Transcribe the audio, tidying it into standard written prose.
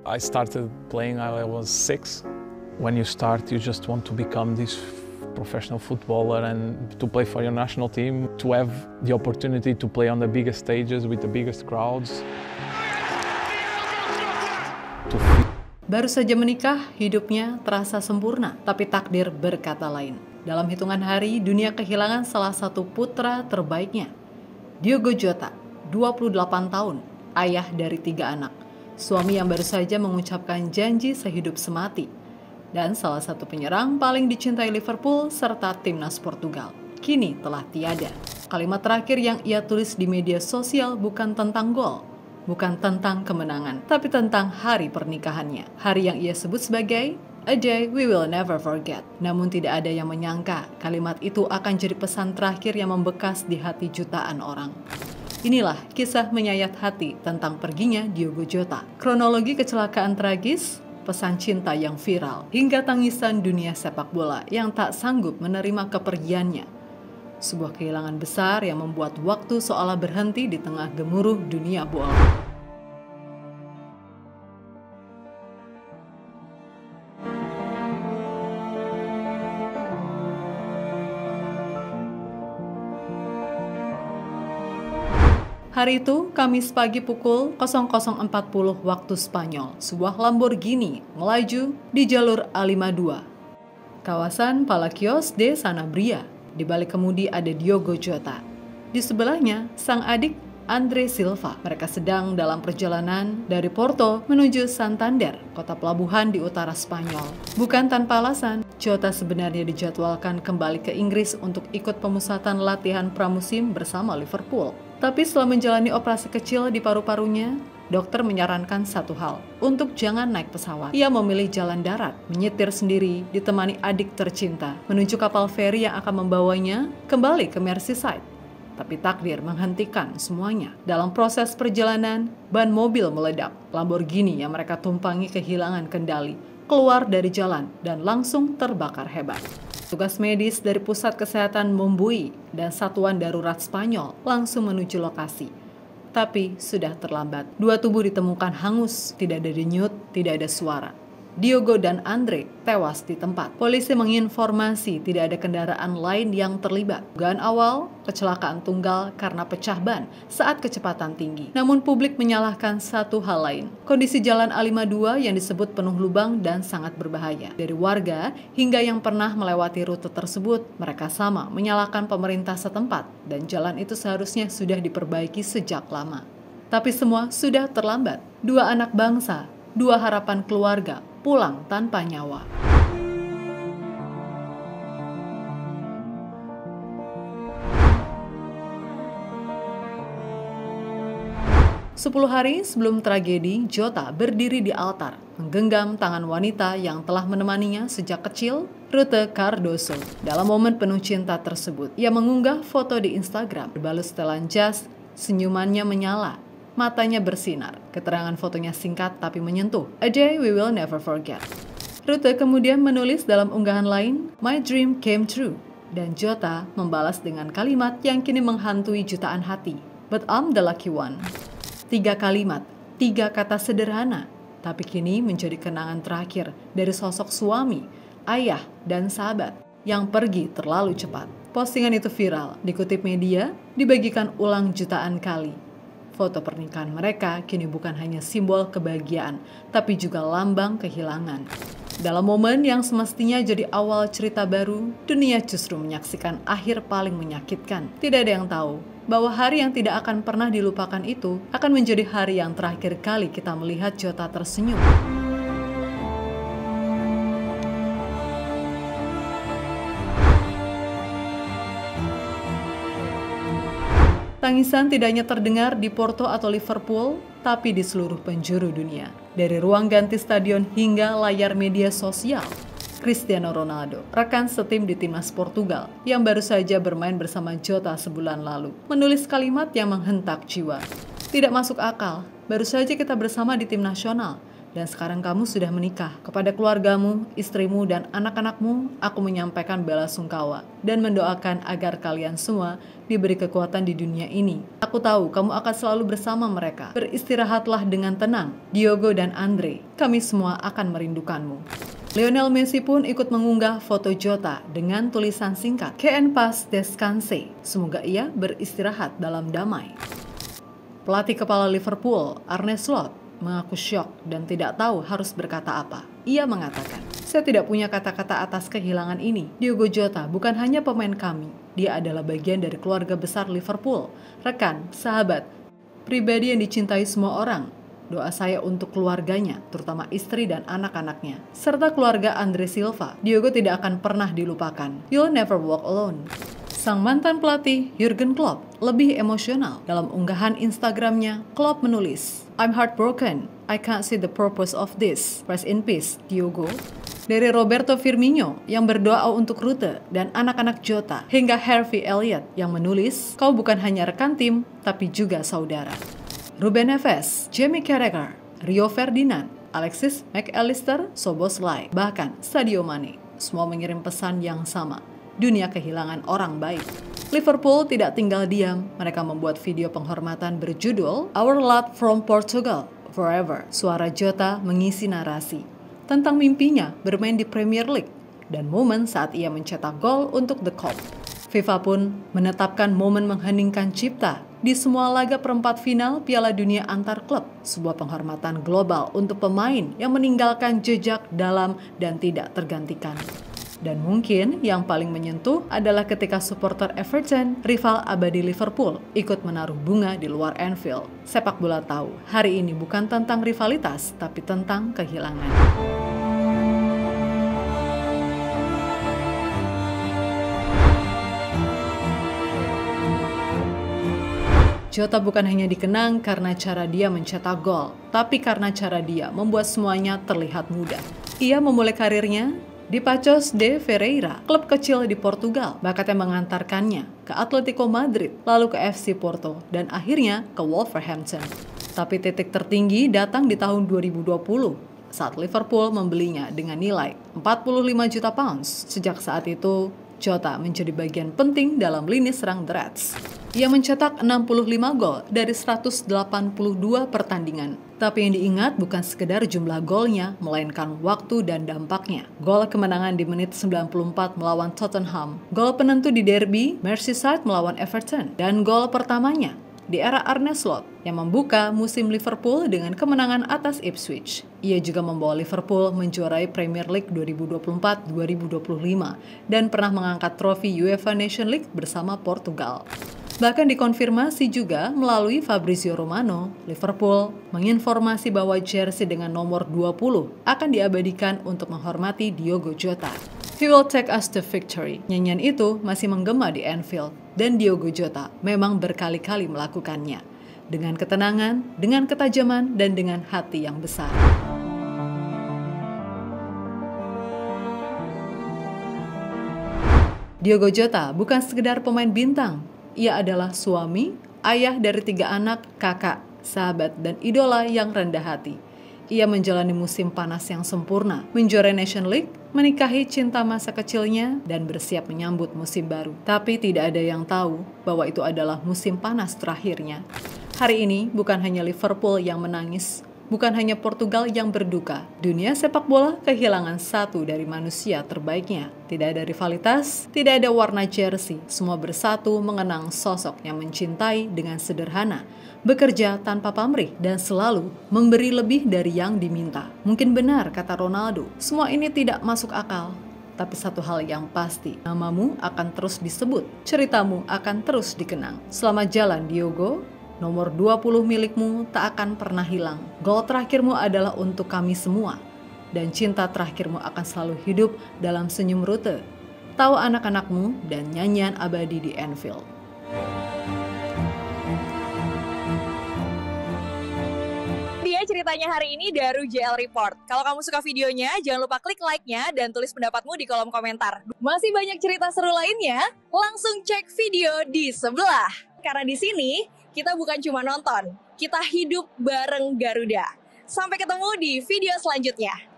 I started playing when I was 6. When you start, you just want to become this professional footballer and to play for your national team, to have the opportunity to play on the biggest stages with the biggest crowds. Baru saja menikah, hidupnya terasa sempurna, tapi takdir berkata lain. Dalam hitungan hari, dunia kehilangan salah satu putra terbaiknya. Diogo Jota, 28 tahun, ayah dari 3 anak. Suami yang baru saja mengucapkan janji sehidup semati. Dan salah satu penyerang paling dicintai Liverpool serta timnas Portugal. Kini telah tiada. Kalimat terakhir yang ia tulis di media sosial bukan tentang gol, bukan tentang kemenangan, tapi tentang hari pernikahannya. Hari yang ia sebut sebagai "A day we will never forget". Namun tidak ada yang menyangka kalimat itu akan jadi pesan terakhir yang membekas di hati jutaan orang. Inilah kisah menyayat hati tentang perginya Diogo Jota. Kronologi kecelakaan tragis, pesan cinta yang viral, hingga tangisan dunia sepak bola yang tak sanggup menerima kepergiannya. Sebuah kehilangan besar yang membuat waktu seolah berhenti di tengah gemuruh dunia bola. Hari itu, Kamis pagi pukul 00.40 waktu Spanyol, sebuah Lamborghini melaju di jalur A52, kawasan Palacios de Sanabria. Di balik kemudi ada Diogo Jota. Di sebelahnya, sang adik Andre Silva. Mereka sedang dalam perjalanan dari Porto menuju Santander, kota pelabuhan di utara Spanyol. Bukan tanpa alasan, Jota sebenarnya dijadwalkan kembali ke Inggris untuk ikut pemusatan latihan pramusim bersama Liverpool. Tapi setelah menjalani operasi kecil di paru-parunya, dokter menyarankan satu hal, untuk jangan naik pesawat. Ia memilih jalan darat, menyetir sendiri, ditemani adik tercinta, menuju kapal feri yang akan membawanya kembali ke Merseyside. Tapi takdir menghentikan semuanya. Dalam proses perjalanan, ban mobil meledak. Lamborghini yang mereka tumpangi kehilangan kendali, keluar dari jalan, dan langsung terbakar hebat. Tugas medis dari Pusat Kesehatan Montbui dan Satuan Darurat Spanyol langsung menuju lokasi. Tapi sudah terlambat. 2 tubuh ditemukan hangus, tidak ada denyut, tidak ada suara. Diogo dan Andre tewas di tempat. Polisi menginformasi tidak ada kendaraan lain yang terlibat. Dugaan awal, kecelakaan tunggal karena pecah ban saat kecepatan tinggi. Namun publik menyalahkan satu hal lain. Kondisi jalan A52 yang disebut penuh lubang dan sangat berbahaya. Dari warga hingga yang pernah melewati rute tersebut, mereka sama menyalahkan pemerintah setempat dan jalan itu seharusnya sudah diperbaiki sejak lama. Tapi semua sudah terlambat. 2 anak bangsa, 2 harapan keluarga pulang tanpa nyawa. Sepuluh hari sebelum tragedi, Jota berdiri di altar, menggenggam tangan wanita yang telah menemaninya sejak kecil, Ruth Cardoso. Dalam momen penuh cinta tersebut, ia mengunggah foto di Instagram, berbalut setelan jas, senyumannya menyala. Matanya bersinar. Keterangan fotonya singkat tapi menyentuh. "A day we will never forget." Ruth kemudian menulis dalam unggahan lain, "My dream came true." Dan Jota membalas dengan kalimat yang kini menghantui jutaan hati. "But I'm the lucky one." 3 kalimat, 3 kata sederhana, tapi kini menjadi kenangan terakhir dari sosok suami, ayah, dan sahabat yang pergi terlalu cepat. Postingan itu viral, dikutip media, dibagikan ulang jutaan kali. Foto pernikahan mereka kini bukan hanya simbol kebahagiaan, tapi juga lambang kehilangan. Dalam momen yang semestinya jadi awal cerita baru, dunia justru menyaksikan akhir paling menyakitkan. Tidak ada yang tahu bahwa hari yang tidak akan pernah dilupakan itu akan menjadi hari yang terakhir kali kita melihat Jota tersenyum. Tangisan tidak hanya terdengar di Porto atau Liverpool, tapi di seluruh penjuru dunia. Dari ruang ganti stadion hingga layar media sosial. Cristiano Ronaldo, rekan setim di timnas Portugal, yang baru saja bermain bersama Jota sebulan lalu, menulis kalimat yang menghentak jiwa. "Tidak masuk akal, baru saja kita bersama di tim nasional, Dan sekarang kamu sudah menikah. Kepada keluargamu, istrimu, dan anak-anakmu, aku menyampaikan belasungkawa dan mendoakan agar kalian semua diberi kekuatan di dunia ini. Aku tahu kamu akan selalu bersama mereka. Beristirahatlah dengan tenang, Diogo dan Andre. Kami semua akan merindukanmu. Lionel Messi pun ikut mengunggah foto Jota dengan tulisan singkat, "Que en paz descanse." Semoga ia beristirahat dalam damai. Pelatih kepala Liverpool, Arne Slot, mengaku syok dan tidak tahu harus berkata apa. Ia mengatakan, "Saya tidak punya kata-kata atas kehilangan ini. Diogo Jota bukan hanya pemain kami. Dia adalah bagian dari keluarga besar Liverpool, rekan, sahabat, pribadi yang dicintai semua orang. Doa saya untuk keluarganya, terutama istri dan anak-anaknya, serta keluarga Andre Silva. Diogo tidak akan pernah dilupakan. You'll never walk alone." Sang mantan pelatih Jurgen Klopp lebih emosional. Dalam unggahan Instagramnya, Klopp menulis, "I'm heartbroken. I can't see the purpose of this. Rest in peace, Diogo." Dari Roberto Firmino yang berdoa untuk Rute dan anak-anak Jota, hingga Harvey Elliott yang menulis, "Kau bukan hanya rekan tim, tapi juga saudara." Ruben Neves, Jamie Carragher, Rio Ferdinand, Alexis McAllister, Szoboszlai, bahkan Sadio Mane, semua mengirim pesan yang sama. Dunia kehilangan orang baik. Liverpool tidak tinggal diam. Mereka membuat video penghormatan berjudul Our Lad from Portugal Forever. Suara Jota mengisi narasi tentang mimpinya bermain di Premier League dan momen saat ia mencetak gol untuk The Cop. FIFA pun menetapkan momen mengheningkan cipta di semua laga perempat final Piala Dunia antar klub, sebuah penghormatan global untuk pemain yang meninggalkan jejak dalam dan tidak tergantikan. Dan mungkin yang paling menyentuh adalah ketika supporter Everton, rival abadi Liverpool, ikut menaruh bunga di luar Anfield. Sepak bola tahu, hari ini bukan tentang rivalitas, tapi tentang kehilangan. Jota bukan hanya dikenang karena cara dia mencetak gol, tapi karena cara dia membuat semuanya terlihat mudah. Ia memulai karirnya di Paços de Ferreira, klub kecil di Portugal, bakatnya mengantarkannya ke Atletico Madrid, lalu ke FC Porto, dan akhirnya ke Wolverhampton. Tapi titik tertinggi datang di tahun 2020, saat Liverpool membelinya dengan nilai 45 juta pounds. Sejak saat itu, Jota menjadi bagian penting dalam lini serang The Reds. Ia mencetak 65 gol dari 182 pertandingan. Tapi yang diingat bukan sekedar jumlah golnya, melainkan waktu dan dampaknya. Gol kemenangan di menit 94 melawan Tottenham, gol penentu di derby Merseyside melawan Everton, dan gol pertamanya di era Arne Slot yang membuka musim Liverpool dengan kemenangan atas Ipswich. Ia juga membawa Liverpool menjuarai Premier League 2024-2025 dan pernah mengangkat trofi UEFA Nation League bersama Portugal. Bahkan dikonfirmasi juga melalui Fabrizio Romano, Liverpool menginformasi bahwa jersey dengan nomor 20 akan diabadikan untuk menghormati Diogo Jota. He will take us to victory. Nyanyian itu masih menggema di Anfield, dan Diogo Jota memang berkali-kali melakukannya. Dengan ketenangan, dengan ketajaman, dan dengan hati yang besar. Diogo Jota bukan sekedar pemain bintang. Ia adalah suami, ayah dari 3 anak, kakak, sahabat, dan idola yang rendah hati. Ia menjalani musim panas yang sempurna, menjuarai Nation League, menikahi cinta masa kecilnya, dan bersiap menyambut musim baru. Tapi tidak ada yang tahu bahwa itu adalah musim panas terakhirnya. Hari ini bukan hanya Liverpool yang menangis, bukan hanya Portugal yang berduka. Dunia sepak bola kehilangan satu dari manusia terbaiknya. Tidak ada rivalitas, tidak ada warna jersey. Semua bersatu mengenang sosok yang mencintai dengan sederhana, bekerja tanpa pamrih, dan selalu memberi lebih dari yang diminta. Mungkin benar kata Ronaldo, semua ini tidak masuk akal. Tapi satu hal yang pasti, namamu akan terus disebut, ceritamu akan terus dikenang. Selamat jalan Diogo. Nomor 20 milikmu tak akan pernah hilang. Gol terakhirmu adalah untuk kami semua. Dan cinta terakhirmu akan selalu hidup dalam senyum Rute, tawa anak-anakmu, dan nyanyian abadi di Anfield. Dia ceritanya hari ini dari JL Report. Kalau kamu suka videonya, jangan lupa klik like-nya dan tulis pendapatmu di kolom komentar. Masih banyak cerita seru lainnya, langsung cek video di sebelah. Karena di sini, kita bukan cuma nonton, kita hidup bareng Garuda. Sampai ketemu di video selanjutnya.